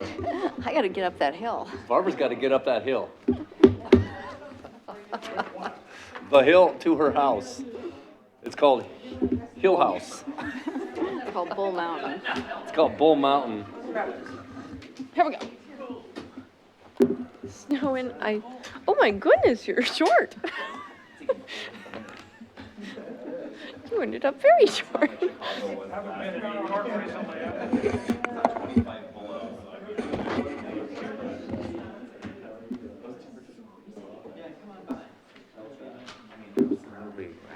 I got to get up that hill. Barbara's got to get up that hill. The hill to her house. It's called Hill House. It's called Bull Mountain. It's called Bull Mountain. Here we go. Snowing. Oh my goodness, you're short. You ended up very short.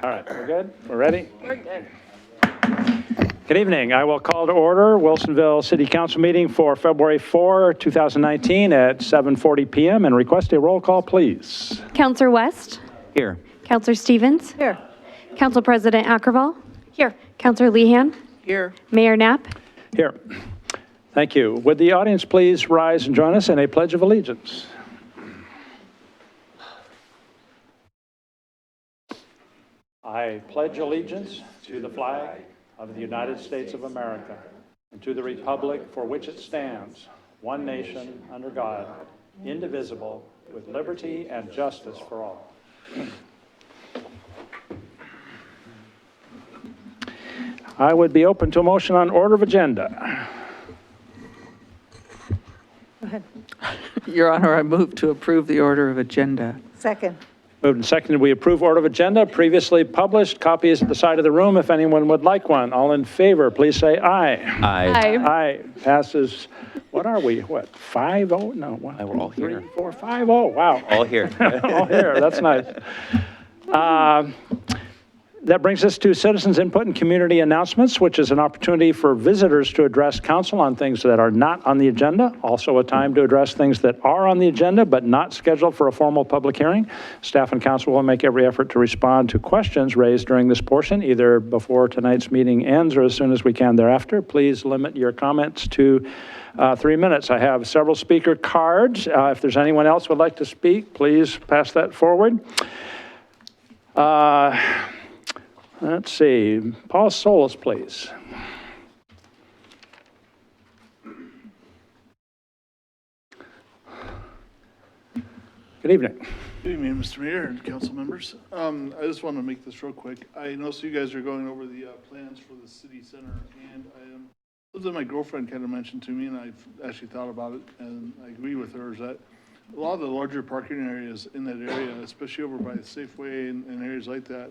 All right, we're good? We're ready? We're good. Good evening. I will call to order Wilsonville City Council meeting for February 4, 2019 at 7:40 p.m. and request a roll call, please. Counselor West? Here. Counselor Stevens? Here. Council President Ackerval? Here. Counselor Lehan? Here. Mayor Knapp? Here. Thank you. Would the audience please rise and join us in a pledge of allegiance? I pledge allegiance to the flag of the United States of America and to the republic for which it stands, one nation, under God, indivisible, with liberty and justice for all. I would be open to a motion on order of agenda. Your Honor, I move to approve the order of agenda. Second. Moved and seconded, we approve order of agenda, previously published. Copy is at the side of the room if anyone would like one. All in favor, please say aye. Aye. Aye. Passes, what are we, what, 5-0? No, what? We're all here. 3, 4, 5-0, wow. All here. All here, that's nice. That brings us to citizens input and community announcements, which is an opportunity for visitors to address council on things that are not on the agenda. Also a time to address things that are on the agenda but not scheduled for a formal public hearing. Staff and council will make every effort to respond to questions raised during this portion, either before tonight's meeting ends or as soon as we can thereafter. Please limit your comments to 3 minutes. I have several speaker cards. If there's anyone else who would like to speak, please pass that forward. Let's see, Paul Solis, please. Good evening. Good evening, Mr. Mayor and council members. I just want to make this real quick. I know you guys are going over the plans for the city center, and something my girlfriend kind of mentioned to me, and I've actually thought about it, and I agree with her, is that a lot of the larger parking areas in that area, especially over by the Safeway and areas like that,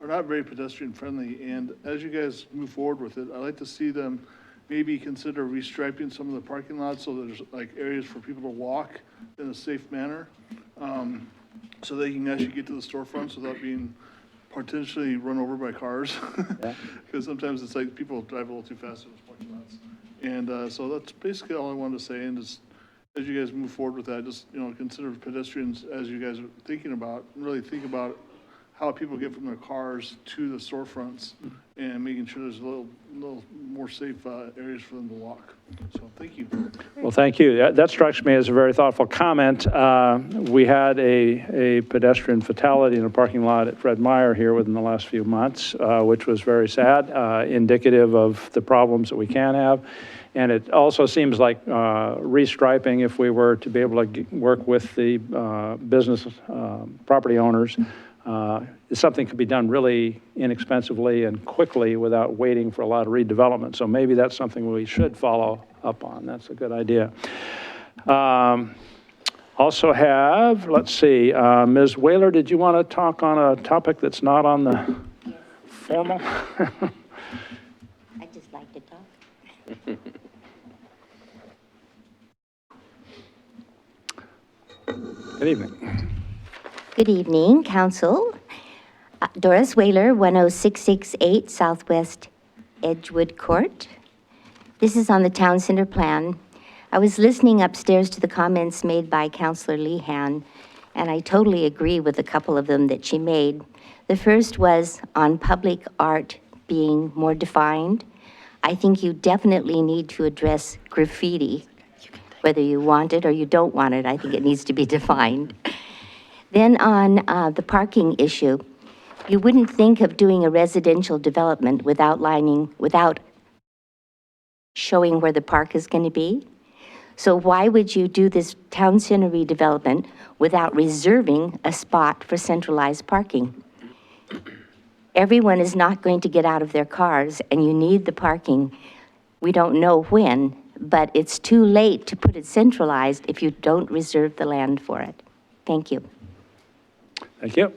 are not very pedestrian friendly. And as you guys move forward with it, I'd like to see them maybe consider restriping some of the parking lots so there's like areas for people to walk in a safe manner, so they can actually get to the storefronts without being potentially run over by cars. Because sometimes it's like people drive a little too fast in those parking lots. And so that's basically all I wanted to say. And just as you guys move forward with that, just consider pedestrians as you guys are thinking about, really think about how people get from their cars to the storefronts and making sure there's a little more safe areas for them to walk. So thank you. Well, thank you. That strikes me as a very thoughtful comment. We had a pedestrian fatality in a parking lot at Fred Meyer here within the last few months, which was very sad, indicative of the problems that we can have. And it also seems like restriping, if we were to be able to work with the business property owners, is something that could be done really inexpensively and quickly without waiting for a lot of redevelopment. So maybe that's something we should follow up on. That's a good idea. Also have, let's see, Ms. Whaler, did you want to talk on a topic that's not on the formal? I just like to talk. Good evening. Good evening, Council. Doris Whaler, 10668 Southwest Edgewood Court. This is on the Town Center plan. I was listening upstairs to the comments made by Councilor Lehan, and I totally agree with a couple of them that she made. The first was on public art being more defined. I think you definitely need to address graffiti, whether you want it or you don't want it. I think it needs to be defined. Then on the parking issue, you wouldn't think of doing a residential development without showing where the park is going to be. So why would you do this town center redevelopment without reserving a spot for centralized parking? Everyone is not going to get out of their cars, and you need the parking. We don't know when, but it's too late to put it centralized if you don't reserve the land for it. Thank you. Thank you.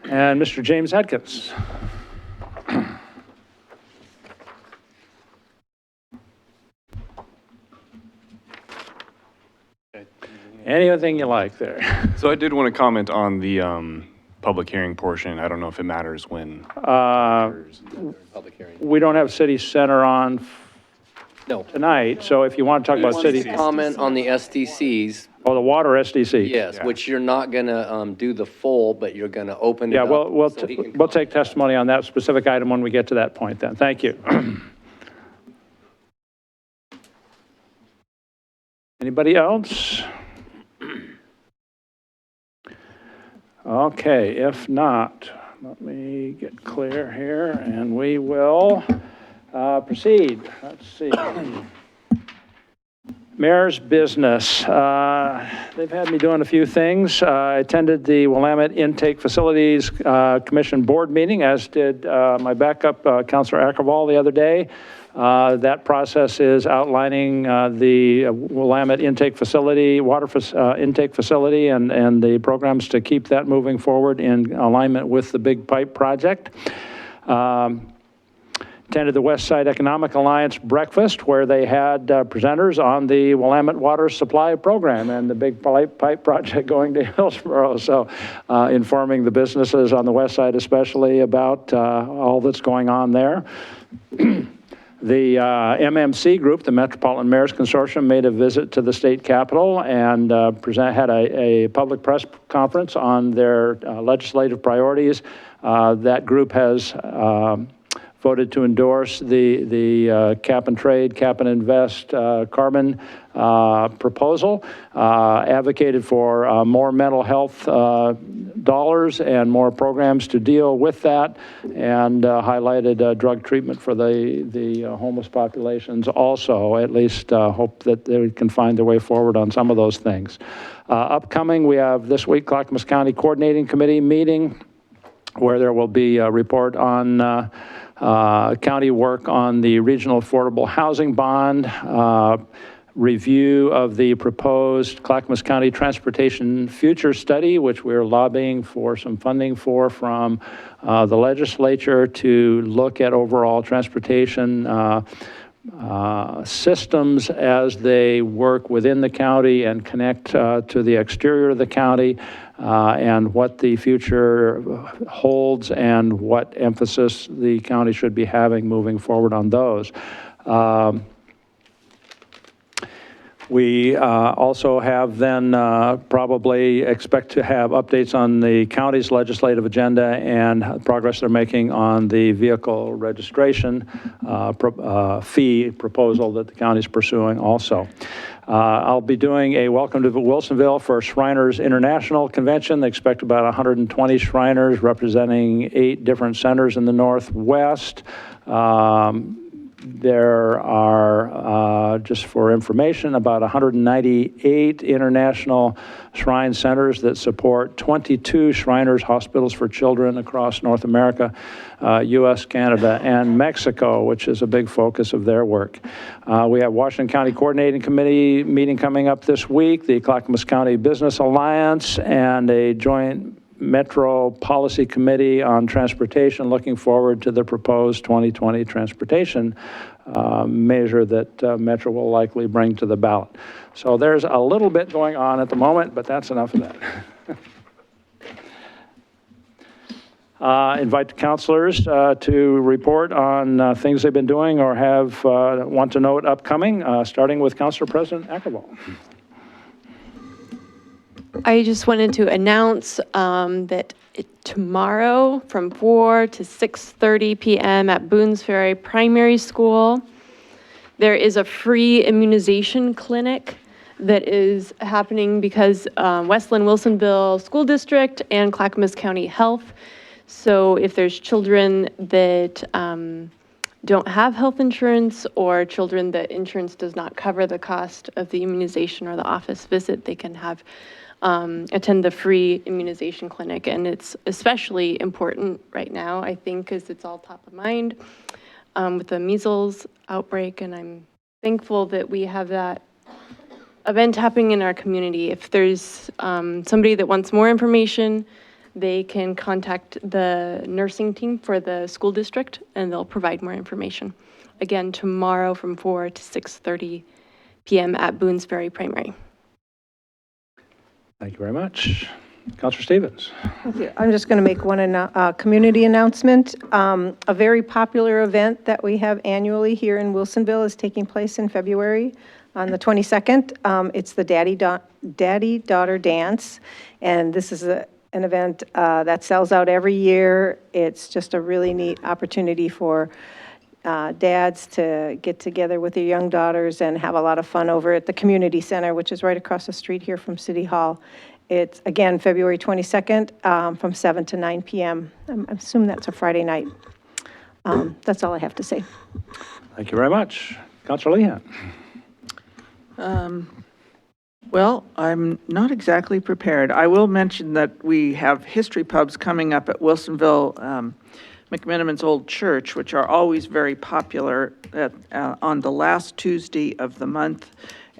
And Mr. James Adkins. Anything you like there. So I did want to comment on the public hearing portion. I don't know if it matters when. Public hearing. We don't have city center on No. tonight, so if you want to talk about city, Comment on the SDCs, oh, the water SDC. yes, which you're not gonna do the full, but you're gonna open it Yeah, up. we'll so he can we'll take testimony on that specific item when we get to that point then. Thank you. Anybody else? Okay, if not, let me get clear here and we will proceed. Let's see. Mayor's business. They've had me doing a few things. I attended the Willamette Intake Facilities Commission Board meeting, as did my backup, Councilor Ackerval, the other day. That process is outlining the Willamette Intake Facility, intake facility, and the programs to keep that moving forward in alignment with the Big Pipe project. Attended the West Side Economic Alliance breakfast, where they had presenters on the Willamette Water Supply Program and the Big Pipe project going to Hillsborough. So informing the businesses on the west side especially about all that's going on there. The MMC group, the Metropolitan Mayors Consortium, made a visit to the state capitol and had a public press conference on their legislative priorities. That group has voted to endorse the cap and trade, cap and invest carbon proposal, advocated for more mental health dollars and more programs to deal with that, and highlighted drug treatment for the homeless populations also. At least hope that they can find their way forward on some of those things. Upcoming, we have this week Clackamas County Coordinating Committee meeting, where there will be a report on county work on the regional affordable housing bond, review of the proposed Clackamas County Transportation Future Study, which we're lobbying for some funding for from the legislature to look at overall transportation systems as they work within the county and connect to the exterior of the county, and what the future holds and what emphasis the county should be having moving forward on those. We also have then probably expect to have updates on the county's legislative agenda and progress they're making on the vehicle registration fee proposal that the county is pursuing also. I'll be doing a welcome to Wilsonville for Shriners International Convention. They expect about 120 Shriners representing 8 different centers in the Northwest. There are, just for information, about 198 international shrine centers that support 22 Shriners hospitals for children across North America, U.S., Canada, and Mexico, which is a big focus of their work. We have Washington County Coordinating Committee meeting coming up this week, the Clackamas County Business Alliance, and a joint Metro Policy Committee on Transportation, looking forward to the proposed 2020 transportation measure that Metro will likely bring to the ballot. So there's a little bit going on at the moment, but that's enough of that. Invite the councilors to report on things they've been doing or have want to note upcoming, starting with Councilor President Ackerval. I just wanted to announce that tomorrow from 4 to 6:30 p.m. at Boones Ferry Primary School, there is a free immunization clinic that is happening because Westland Wilsonville School District and Clackamas County Health. So if there's children that don't have health insurance or children that insurance does not cover the cost of the immunization or the office visit, they can have attend the free immunization clinic. And it's especially important right now, I think, because it's all top of mind with the measles outbreak. And I'm thankful that we have that event happening in our community. If there's somebody that wants more information, they can contact the nursing team for the school district and they'll provide more information. Again, tomorrow from 4 to 6:30 p.m. at Boones Ferry Primary. Thank you very much. Councilor Stevens. I'm just going to make one community announcement. A very popular event that we have annually here in Wilsonville is taking place in February on the 22nd. It's the Daddy-Daughter Dance, and this is an event that sells out every year. It's just a really neat opportunity for dads to get together with their young daughters and have a lot of fun over at the community center, which is right across the street here from City Hall. It's, again, February 22nd from 7 to 9 p.m. I assume that's a Friday night. That's all I have to say. Thank you very much. Councilor Lehan. Well, I'm not exactly prepared. I will mention that we have history pubs coming up at Wilsonville, McMenamin's Old Church, which are always very popular on the last Tuesday of the month.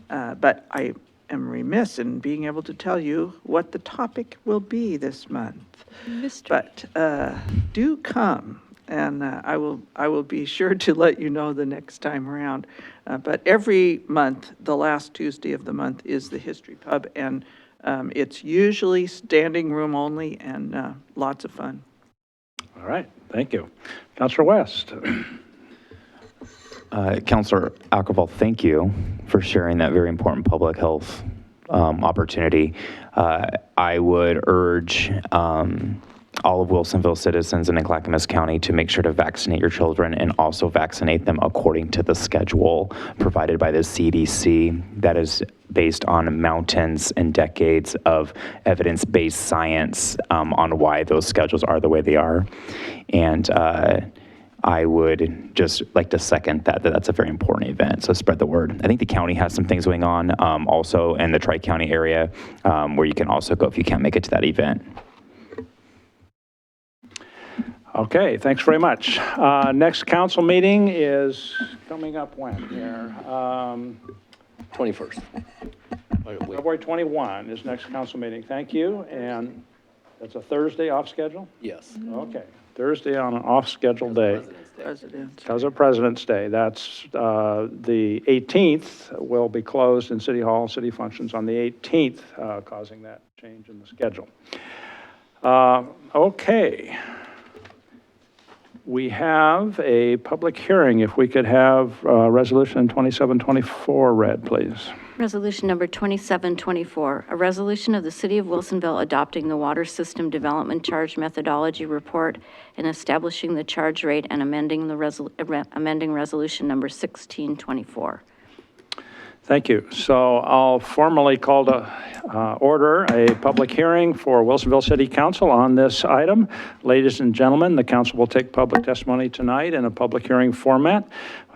But I am remiss in being able to tell you what the topic will be this month. But do come, and I will be sure to let you know the next time around. But every month, the last Tuesday of the month is the history pub, and it's usually standing room only and lots of fun. All right, thank you. Councilor West. Councilor Ackerval, thank you for sharing that very important public health opportunity. I would urge all of Wilsonville citizens and in Clackamas County to make sure to vaccinate your children and also vaccinate them according to the schedule provided by the CDC that is based on mountains and decades of evidence-based science on why those schedules are the way they are. And I would just like to second that's a very important event. So spread the word. I think the county has some things going on also in the Tri-County area where you can also go if you can't make it to that event. Okay, thanks very much. Next council meeting is coming up when here? 21st. February 21 is next council meeting. Thank you. And that's a Thursday off schedule? Yes. Okay, Thursday on an off schedule day. Because of President's Day. That's the 18th will be closed in City Hall, city functions on the 18th, causing that change in the schedule. Okay. We have a public hearing. If we could have Resolution 2724 read, please. Resolution number 2724, a resolution of the City of Wilsonville adopting the Water System Development Charge Methodology Report and establishing the charge rate and amending resolution number 1624. Thank you. So I'll formally call to order a public hearing for Wilsonville City Council on this item. Ladies and gentlemen, the council will take public testimony tonight in a public hearing format.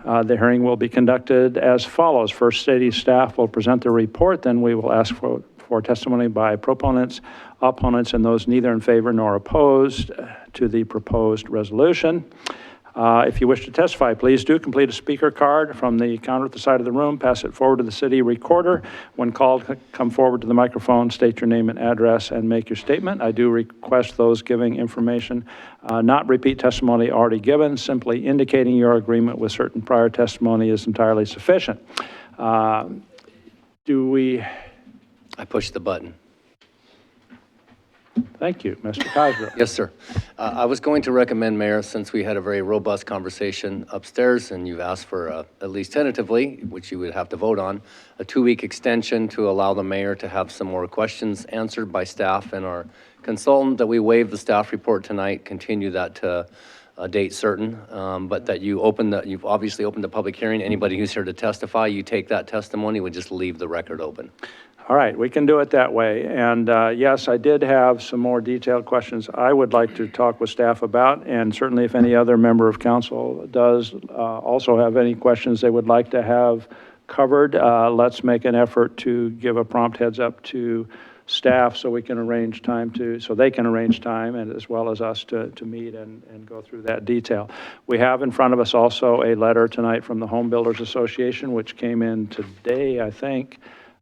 The hearing will be conducted as follows. First, city staff will present the report, then we will ask for testimony by proponents, opponents, and those neither in favor nor opposed to the proposed resolution. If you wish to testify, please do complete a speaker card from the counter at the side of the room, pass it forward to the city recorder. When called, come forward to the microphone, state your name and address, and make your statement. I do request those giving information not repeat testimony already given. Simply indicating your agreement with certain prior testimony is entirely sufficient. I pushed the button. Thank you, Mr. Cosgrove. Yes, sir. I was going to recommend, Mayor, since we had a very robust conversation upstairs and you've asked for, at least tentatively, which you would have to vote on, a 2-week extension to allow the mayor to have some more questions answered by staff and our consultant, that we waive the staff report tonight, continue that to a date certain, but that you've obviously opened the public hearing. Anybody who's here to testify, you take that testimony, we just leave the record open. All right, we can do it that way. And yes, I did have some more detailed questions I would like to talk with staff about, and certainly if any other member of council does also have any questions they would like to have covered, let's make an effort to give a prompt heads up to staff so we can arrange time so they can arrange time, and as well as us to meet and go through that detail. We have in front of us also a letter tonight from the Home Builders Association, which came in today, I think.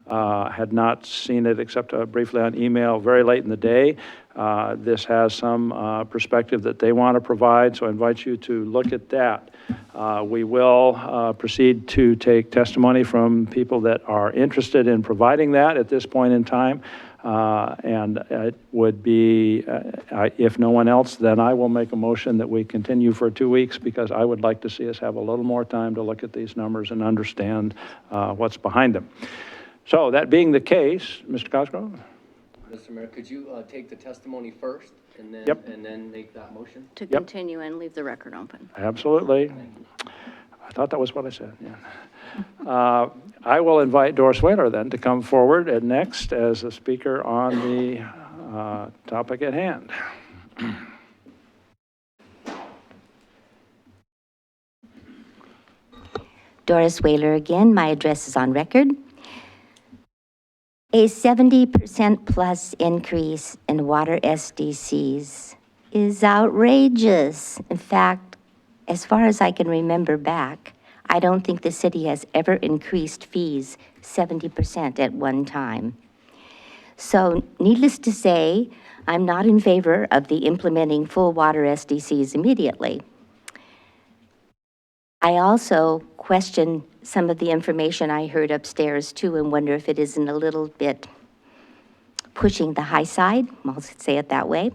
Had not seen it except briefly on email very late in the day. This has some perspective that they want to provide, so I invite you to look at that. We will proceed to take testimony from people that are interested in providing that at this point in time. And it would be, if no one else, then I will make a motion that we continue for 2 weeks, because I would like to see us have a little more time to look at these numbers and understand what's behind them. So that being the case, Mr. Cosgrove? Mr. Mayor, could you take the testimony first and then, Yep. and then make that motion? To continue and leave the record open. Absolutely. I thought that was what I said, yeah. I will invite Doris Whaler then to come forward and next as a speaker on the topic at hand. Doris Whaler again. My address is on record. A 70% plus increase in water SDCs is outrageous. In fact, as far as I can remember back, I don't think the city has ever increased fees 70% at one time. So needless to say, I'm not in favor of the implementing full water SDCs immediately. I also question some of the information I heard upstairs too, and wonder if it isn't a little bit pushing the high side, I'll say it that way.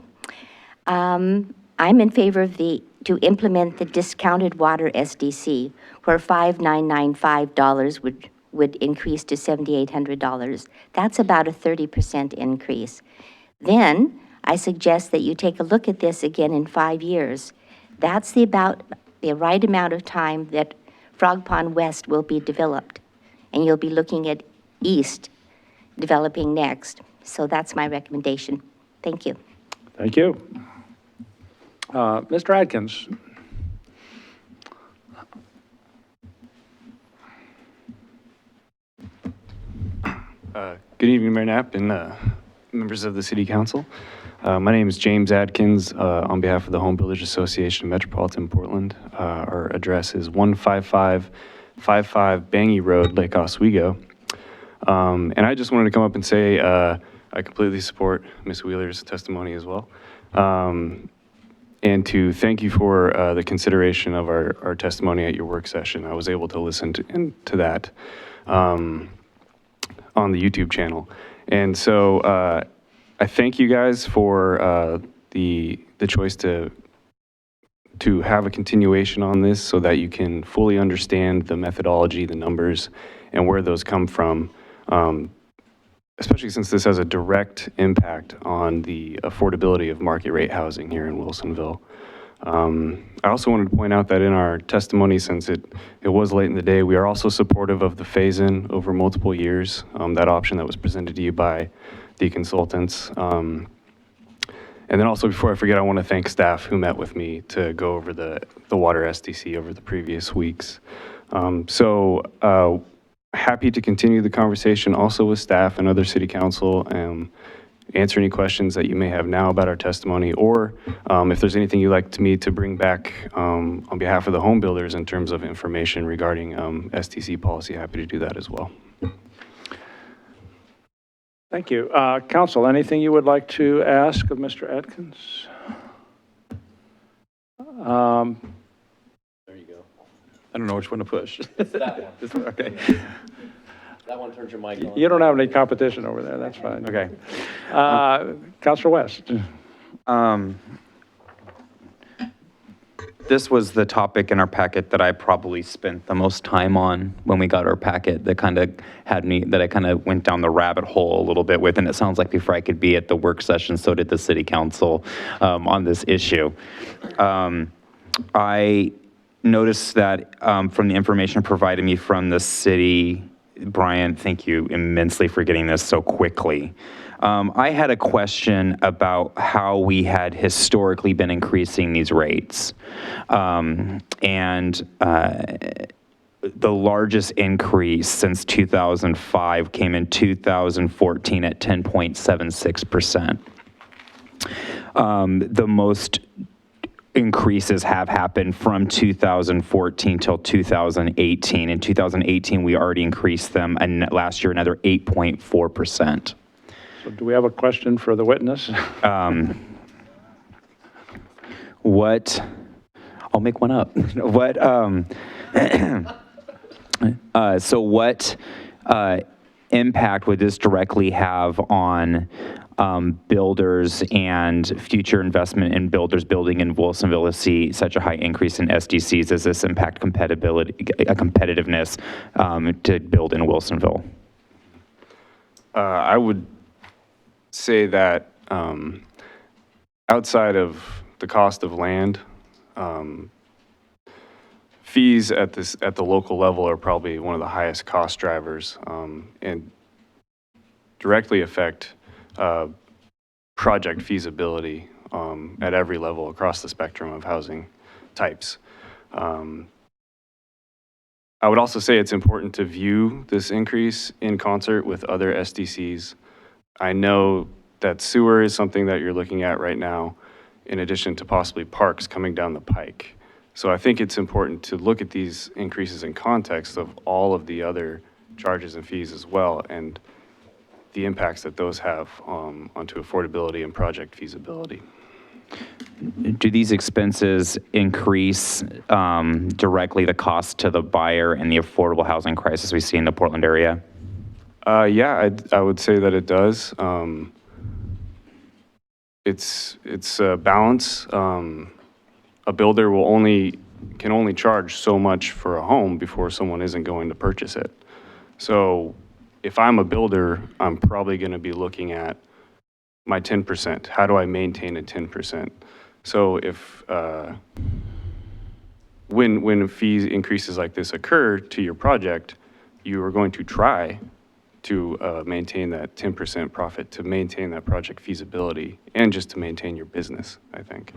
I'm in favor of to implement the discounted water SDC, where $5,995 would increase to $7,800. That's about a 30% increase. Then I suggest that you take a look at this again in 5 years. That's the right amount of time that Frog Pond West will be developed, and you'll be looking at East developing next. So that's my recommendation. Thank you. Thank you. Mr. Adkins. Good evening, Mayor Knapp and members of the City Council. My name is James Adkins on behalf of the Home Builders Association of Metropolitan Portland. Our address is 15555 Bangy Road, Lake Oswego. And I just wanted to come up and say I completely support Ms. Wheeler's testimony as well. And to thank you for the consideration of our testimony at your work session. I was able to listen to that on the YouTube channel. And so I thank you guys for the choice to have a continuation on this so that you can fully understand the methodology, the numbers, and where those come from, especially since this has a direct impact on the affordability of market rate housing here in Wilsonville. I also wanted to point out that in our testimony, since it was late in the day, we are also supportive of the phase-in over multiple years, that option that was presented to you by the consultants. And then also, before I forget, I want to thank staff who met with me to go over the water SDC over the previous weeks. Happy to continue the conversation also with staff and other city council, answer any questions that you may have now about our testimony, or if there's anything you'd like me to bring back on behalf of the home builders in terms of information regarding SDC policy, happy to do that as well. Thank you. Council, anything you would like to ask of Mr. Atkins? There you go. I don't know which one to push. It's that one. This one, okay. That one turns your mic on. You don't have any competition over there, that's fine. Okay. Councilor West. This was the topic in our packet that I probably spent the most time on when we got our packet, that kind of that I kind of went down the rabbit hole a little bit with, and it sounds like before I could be at the work session, so did the city council on this issue. I noticed that from the information provided me from the city, Brian, thank you immensely for getting this so quickly. I had a question about how we had historically been increasing these rates. The largest increase since 2005 came in 2014 at 10.76%. The most increases have happened from 2014 till 2018. In 2018, we already increased them, and last year another 8.4%. So do we have a question for the witness? I'll make one up. What impact would this directly have on builders and future investment in builders building in Wilsonville to see such a high increase in SDCs? Does this impact competitiveness to build in Wilsonville? I would say that outside of the cost of land, fees at the local level are probably one of the highest cost drivers, and directly affect project feasibility at every level across the spectrum of housing types. I would also say it's important to view this increase in concert with other SDCs. I know that sewer is something that you're looking at right now, in addition to possibly parks coming down the pike. So I think it's important to look at these increases in context of all of the other charges and fees as well, and the impacts that those have onto affordability and project feasibility. Do these expenses increase directly the cost to the buyer and the affordable housing crisis we see in the Portland area? Yeah, I would say that it does. It's a balance. A builder can only charge so much for a home before someone isn't going to purchase it. So if I'm a builder, I'm probably going to be looking at my 10%. How do I maintain a 10%? So if when fees increases like this occur to your project, you are going to try to maintain that 10% profit, to maintain that project feasibility, and just to maintain your business, I think.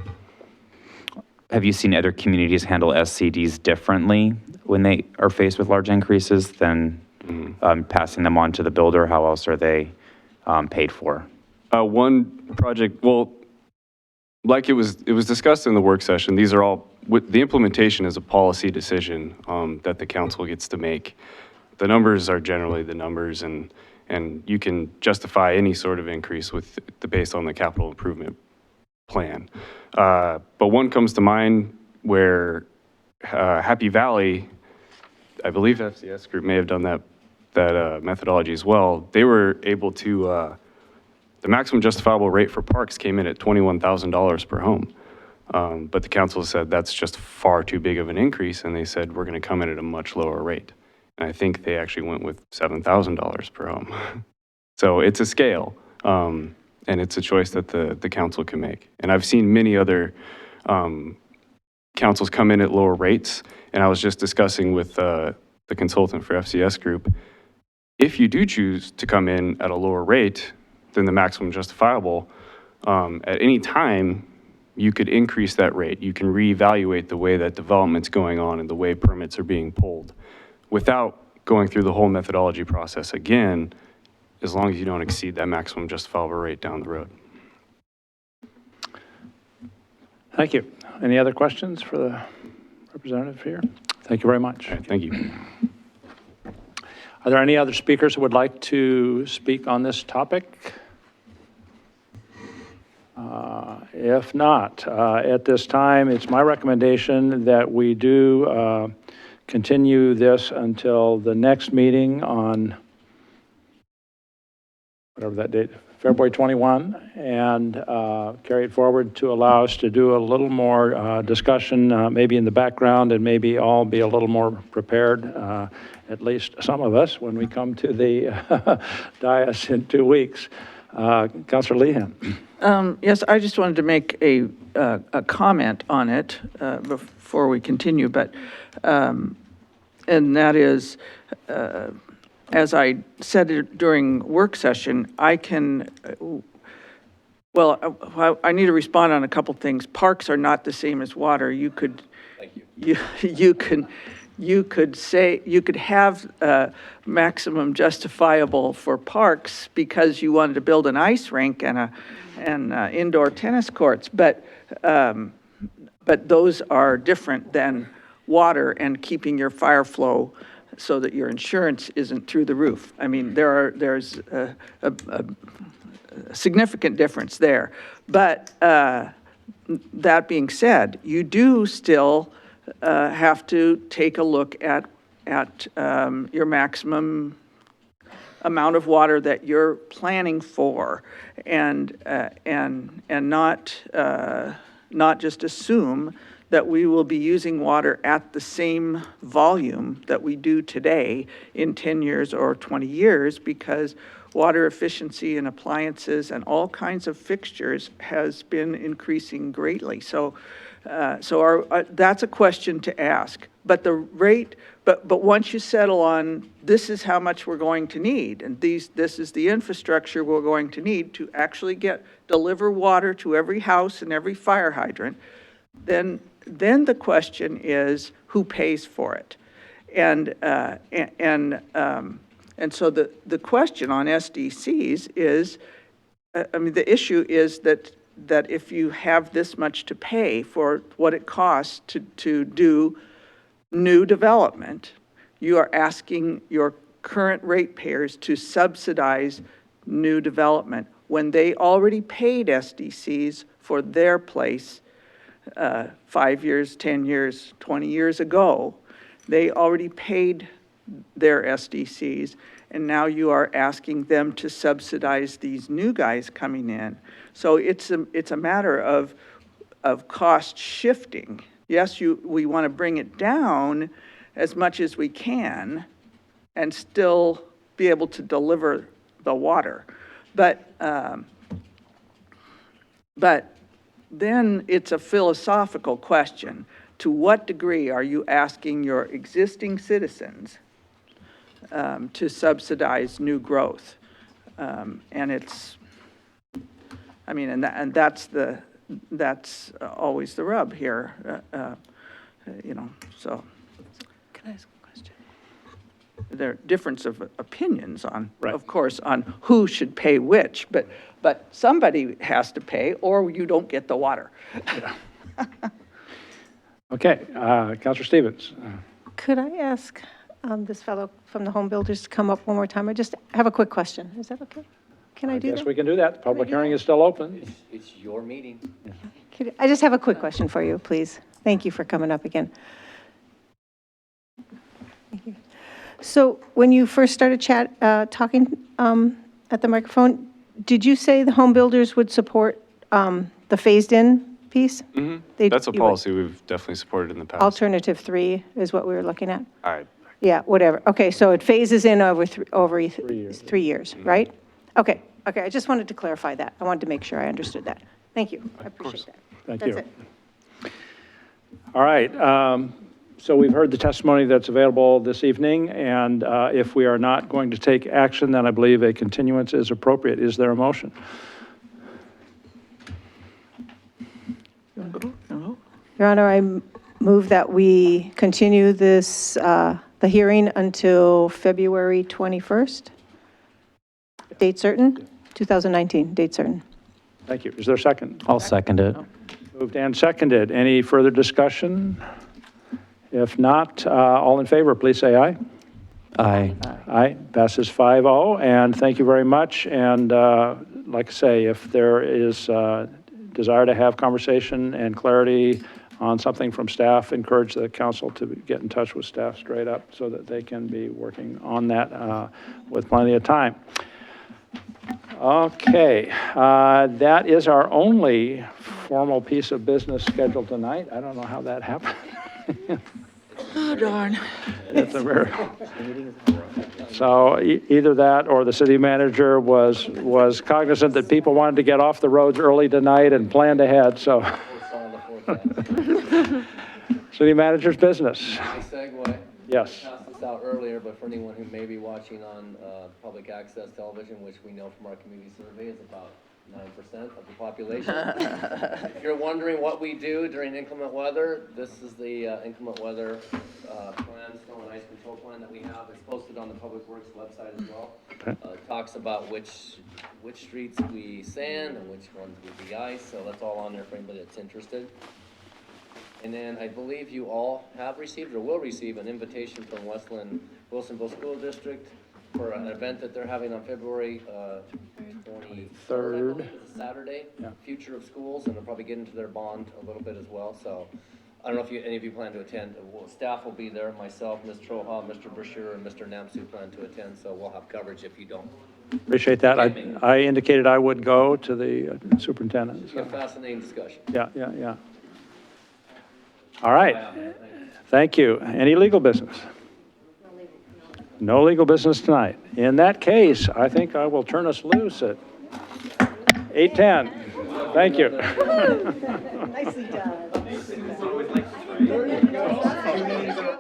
Have you seen other communities handle SCDs differently when they are faced with large increases than passing them on to the builder? How else are they paid for? One project, well, like it was discussed in the work session, these are all, the implementation is a policy decision that the council gets to make. The numbers are generally the numbers, and you can justify any sort of increase based on the capital improvement plan. But one comes to mind where Happy Valley, I believe FCS Group may have done that methodology as well. They were able to, the maximum justifiable rate for parks came in at $21,000 per home. But the council said that's just far too big of an increase, and they said we're going to come in at a much lower rate. And I think they actually went with $7,000 per home. So it's a scale, and it's a choice that the council can make. And I've seen many other councils come in at lower rates, and I was just discussing with the consultant for FCS Group, if you do choose to come in at a lower rate than the maximum justifiable, at any time, you could increase that rate. You can reevaluate the way that development's going on and the way permits are being pulled without going through the whole methodology process again, as long as you don't exceed that maximum justifiable rate down the road. Thank you. Any other questions for the representative here? Thank you very much. All right, thank you. Are there any other speakers who would like to speak on this topic? If not, at this time, it's my recommendation that we do continue this until the next meeting on whatever that date, February 21, and carry it forward to allow us to do a little more discussion, maybe in the background, and maybe all be a little more prepared, at least some of us, when we come to the dais in 2 weeks. Councilor Lehan. Yes, I just wanted to make a comment on it before we continue, but, and that is, as I said it during work session, I can, I need to respond on a couple things. Parks are not the same as water. You could, you could say, you could have maximum justifiable for parks because you wanted to build an ice rink and indoor tennis courts, but those are different than water and keeping your fire flow so that your insurance isn't through the roof. I mean, there's a significant difference there. But that being said, you do still have to take a look at your maximum amount of water that you're planning for, and not just assume that we will be using water at the same volume that we do today in 10 years or 20 years, because water efficiency in appliances and all kinds of fixtures has been increasing greatly. So that's a question to ask. But the rate, but once you settle on this is how much we're going to need, and this is the infrastructure we're going to need to actually deliver water to every house and every fire hydrant, then the question is who pays for it, and so the question on SDCs is, I mean, the issue is that if you have this much to pay for what it costs to do new development, you are asking your current ratepayers to subsidize new development when they already paid SDCs for their place 5 years, 10 years, 20 years ago. They already paid their SDCs, and now you are asking them to subsidize these new guys coming in. So it's a matter of cost shifting. Yes, we want to bring it down as much as we can and still be able to deliver the water. But then it's a philosophical question. To what degree are you asking your existing citizens to subsidize new growth? And it's, I mean, and that's always the rub here, so. Can I ask a question? There are difference of opinions on, Right. of course, on who should pay which, but somebody has to pay or you don't get the water. Okay, Councilor Stevens. Could I ask this fellow from the Home Builders to come up one more time? I just have a quick question. Is that okay? Can I do that? Yes, we can do that. The public hearing is still open. It's your meeting. I just have a quick question for you, please. Thank you for coming up again. Thank you. So when you first started talking at the microphone, did you say the home builders would support the phased-in piece? That's a policy we've definitely supported in the past. Alternative 3 is what we were looking at? I Yeah, whatever. Okay, so it phases in over 3 years, right? Okay, I just wanted to clarify that. I wanted to make sure I understood that. Thank you. I appreciate that. Thank That's you. it. All right, so we've heard the testimony that's available this evening, and if we are not going to take action, then I believe a continuance is appropriate. Is there a motion? Your Honor, I move that we continue this, the hearing until February 21st. Date certain, 2019, date certain. Thank you. Is there a second? I'll second it. Moved and seconded. Any further discussion? If not, all in favor, please say aye. Aye. Aye, passes 5-0, and thank you very much. And like I say, if there is desire to have conversation and clarity on something from staff, encourage the council to get in touch with staff straight up so that they can be working on that with plenty of time. Okay, that is our only formal piece of business scheduled tonight. I don't know how that happened. Oh, darn. It's a very, so either that or the city manager was cognizant that people wanted to get off the roads early tonight and planned ahead, so. City manager's business. Segue. Yes. Pass this out earlier, but for anyone who may be watching on public access television, which we know from our community survey is about 9% of the population. If you're wondering what we do during inclement weather, this is the inclement weather plan, snow and ice control plan that we have. It's posted on the Public Works website as well. It talks about which streets we sand and which ones we de-ice, so that's all on there for anybody that's interested. And then I believe you all have received or will receive an invitation from Wilsonville School District for an event that they're having on February 23rd, I believe, it's a Saturday, Future of Schools, and they'll probably get into their bond a little bit as well. So I don't know if any of you plan to attend. Staff will be there, myself, Ms. Troha, Mr. Brashear, and Mr. Namsu plan to attend, so we'll have coverage if you don't. Appreciate that. I indicated I would go to the superintendent. It's a fascinating discussion. Yeah. All right. Thank you. Any legal business? No legal business tonight. In that case, I think I will turn us loose at 8:10. Thank you. Nicely done.